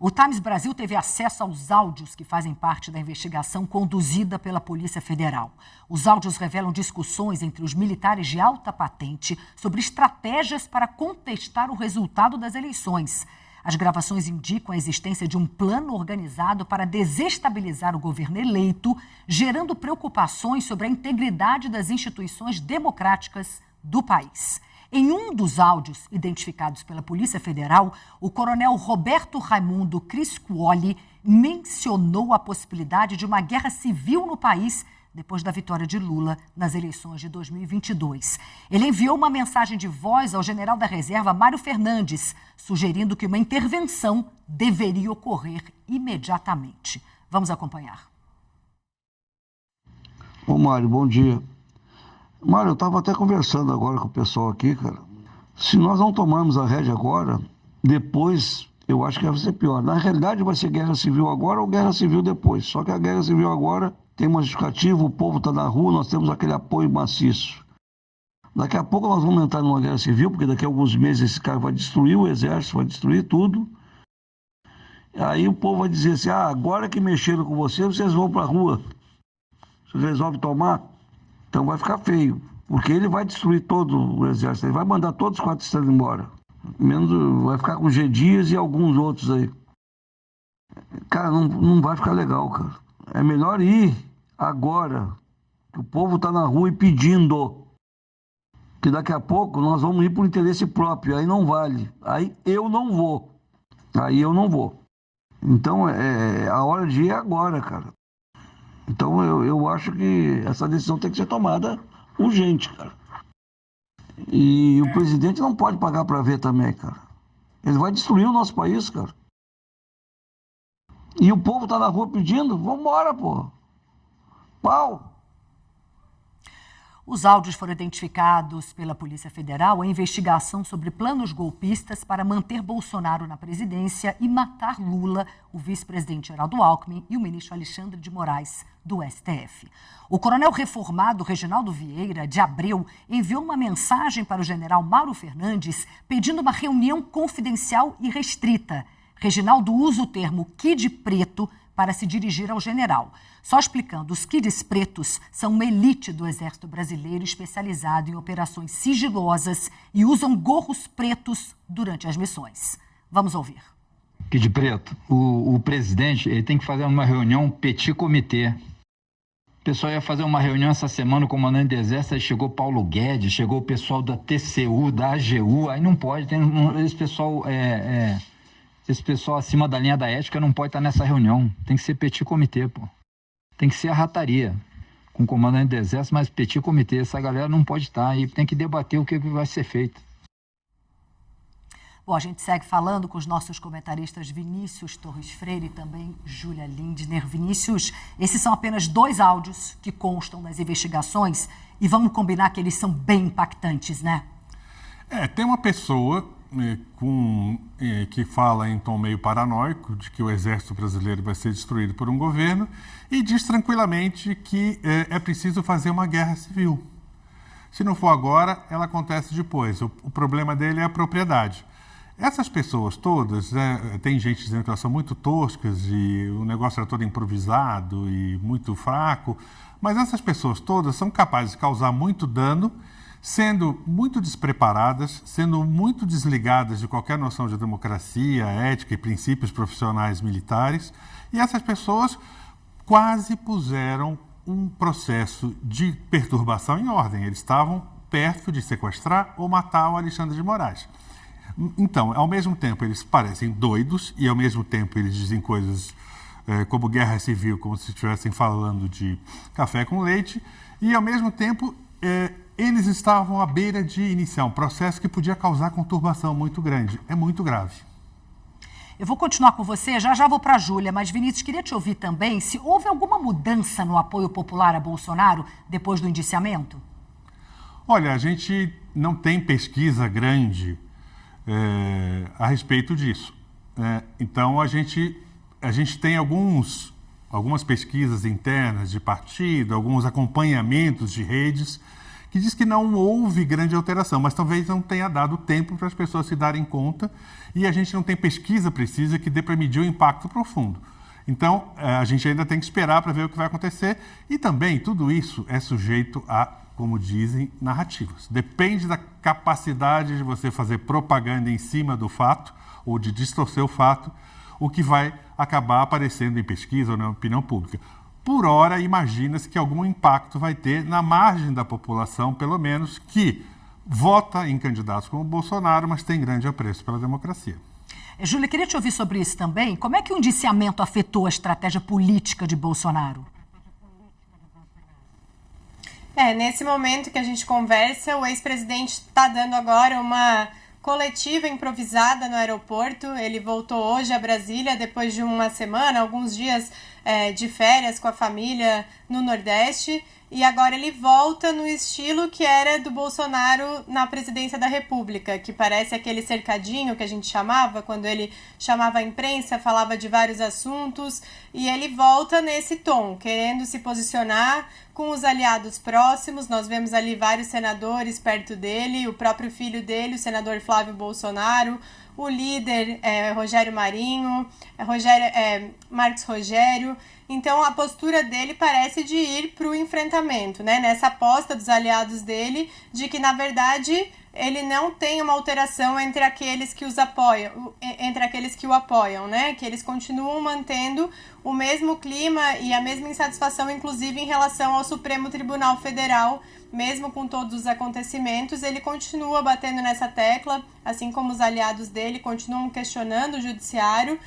O Times Brasil teve acesso aos áudios que fazem parte da investigação conduzida pela Polícia Federal. Os áudios revelam discussões entre os militares de alta patente sobre estratégias para contestar o resultado das eleições. As gravações indicam a existência de um plano organizado para desestabilizar o governo eleito, gerando preocupações sobre a integridade das instituições democráticas do país. Em um dos áudios identificados pela Polícia Federal, o coronel Roberto Raimundo Criscuoli mencionou a possibilidade de uma guerra civil no país depois da vitória de Lula nas eleições de 2022. Ele enviou uma mensagem de voz ao general da reserva Mário Fernandes, sugerindo que uma intervenção deveria ocorrer imediatamente. Vamos acompanhar. Ô Mário, bom dia. Mário, eu estava até conversando agora com o pessoal aqui, cara. Se nós não tomarmos a rédea agora, depois eu acho que vai ser pior. Na realidade vai ser guerra civil agora ou guerra civil depois. Só que a guerra civil agora tem uma justificativa, o povo está na rua, nós temos aquele apoio maciço. Daqui a pouco nós vamos entrar numa guerra civil, porque daqui a alguns meses esse cara vai destruir o exército, vai destruir tudo. Aí o povo vai dizer assim, agora que mexeram com vocês vão para a rua. Vocês resolvem tomar? Então vai ficar feio, porque ele vai destruir todo o exército, ele vai mandar todos os 4 estados embora. Menos vai ficar com G. Dias e alguns outros aí. Cara, não vai ficar legal, cara. É melhor ir agora, que o povo está na rua e pedindo. Que daqui a pouco nós vamos ir por interesse próprio, aí não vale. Aí eu não vou. Então a hora de ir é agora, cara. Então eu acho que essa decisão tem que ser tomada urgente, cara. E o presidente não pode pagar para ver também, cara. Ele vai destruir o nosso país, cara. E o povo tá na rua pedindo, vambora, pô. Pau. Os áudios foram identificados pela Polícia Federal em investigação sobre planos golpistas para manter Bolsonaro na presidência e matar Lula, o vice-presidente Geraldo Alckmin e o ministro Alexandre de Moraes, do STF. O coronel reformado Reginaldo Vieira de Abreu enviou uma mensagem para o general Mauro Fernandes pedindo uma reunião confidencial e restrita. Reginaldo usa o termo Kid Preto para se dirigir ao general. Só explicando, os Kids Pretos são uma elite do Exército Brasileiro especializado em operações sigilosas e usam gorros pretos durante as missões. Vamos ouvir. Kid Preto, o presidente ele tem que fazer uma reunião petit comitê. O pessoal ia fazer uma reunião essa semana, o comandante do Exército, aí chegou Paulo Guedes, chegou o pessoal da TCU, da AGU, aí não pode, esse pessoal acima da linha da ética não pode estar nessa reunião. Tem que ser petit comitê, pô. Tem que ser a rataria. Com o comandante do Exército, mas petit comitê. Essa galera não pode estar e tem que debater o que vai ser feito. Bom, a gente segue falando com os nossos comentaristas Vinícius Torres Freire e também Júlia Lindner. Vinícius, esses são apenas 2 áudios que constam das investigações e vamos combinar que eles são bem impactantes, né? Tem uma pessoa que fala em tom meio paranoico de que o exército brasileiro vai ser destruído por um governo e diz tranquilamente que é preciso fazer uma guerra civil. Se não for agora, ela acontece depois. O problema dele é a propriedade. Essas pessoas todas, tem gente dizendo que elas são muito toscas e o negócio era todo improvisado e muito fraco, mas essas pessoas todas são capazes de causar muito dano, sendo muito despreparadas, sendo muito desligadas de qualquer noção de democracia, ética e princípios profissionais militares, e essas pessoas quase puseram um processo de perturbação em ordem. Eles estavam perto de sequestrar ou matar o Alexandre de Moraes. Então, ao mesmo tempo, eles parecem doidos e, ao mesmo tempo, eles dizem coisas como guerra civil, como se estivessem falando de café com leite, e, ao mesmo tempo, eles estavam à beira de iniciar um processo que podia causar conturbação muito grande. É muito grave. Eu vou continuar com você, já vou para a Júlia, mas Vinícius, queria te ouvir também se houve alguma mudança no apoio popular a Bolsonaro depois do indiciamento? Olha, a gente não tem pesquisa grande a respeito disso. Então, a gente tem algumas pesquisas internas de partido, alguns acompanhamentos de redes que diz que não houve grande alteração, mas talvez não tenha dado tempo para as pessoas se darem conta e a gente não tem pesquisa precisa que dê para medir o impacto profundo. Então, a gente ainda tem que esperar para ver o que vai acontecer e também tudo isso é sujeito a, como dizem, narrativas. Depende da capacidade de você fazer propaganda em cima do fato ou de distorcer o fato, o que vai acabar aparecendo em pesquisa ou na opinião pública. Por hora, imagina-se que algum impacto vai ter na margem da população, pelo menos, que vota em candidatos como Bolsonaro, mas tem grande apreço pela democracia. Júlia, queria te ouvir sobre isso também. Como é que o indiciamento afetou a estratégia política de Bolsonaro? Nesse momento que a gente conversa, o ex-presidente está dando agora uma coletiva improvisada no aeroporto. Ele voltou hoje a Brasília depois de uma semana, alguns dias de férias com a família no Nordeste. E agora ele volta no estilo que era do Bolsonaro na presidência da República, que parece aquele cercadinho que a gente chamava, quando ele chamava a imprensa, falava de vários assuntos, e ele volta nesse tom, querendo se posicionar com os aliados próximos. Nós vemos ali vários senadores perto dele, o próprio filho dele, o senador Flávio Bolsonaro, o líder Rogério Marinho, Marcos Rogério. Então, a postura dele parece de ir para o enfrentamento, né? Nessa aposta dos aliados dele de que, na verdade, ele não tem uma alteração entre aqueles que os apoiam, entre aqueles que o apoiam, né? Que eles continuam mantendo o mesmo clima e a mesma insatisfação, inclusive em relação ao Supremo Tribunal Federal, mesmo com todos os acontecimentos. Ele continua batendo nessa tecla, assim como os aliados dele continuam questionando o judiciário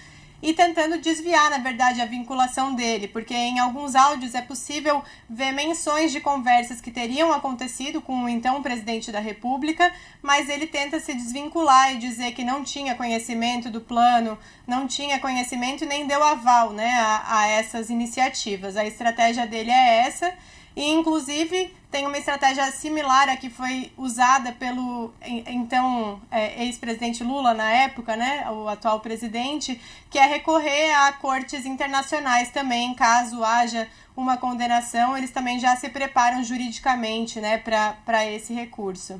e tentando desviar, na verdade, a vinculação dele, porque em alguns áudios é possível ver menções de conversas que teriam acontecido com o então presidente da República, mas ele tenta se desvincular e dizer que não tinha conhecimento do plano, não tinha conhecimento e nem deu aval, né, a essas iniciativas. A estratégia dele é essa. E, inclusive, tem uma estratégia similar a que foi usada pelo, então, ex-presidente Lula na época, né, o atual presidente, que é recorrer a cortes internacionais também, caso haja uma condenação, eles também já se preparam juridicamente, né, para esse recurso.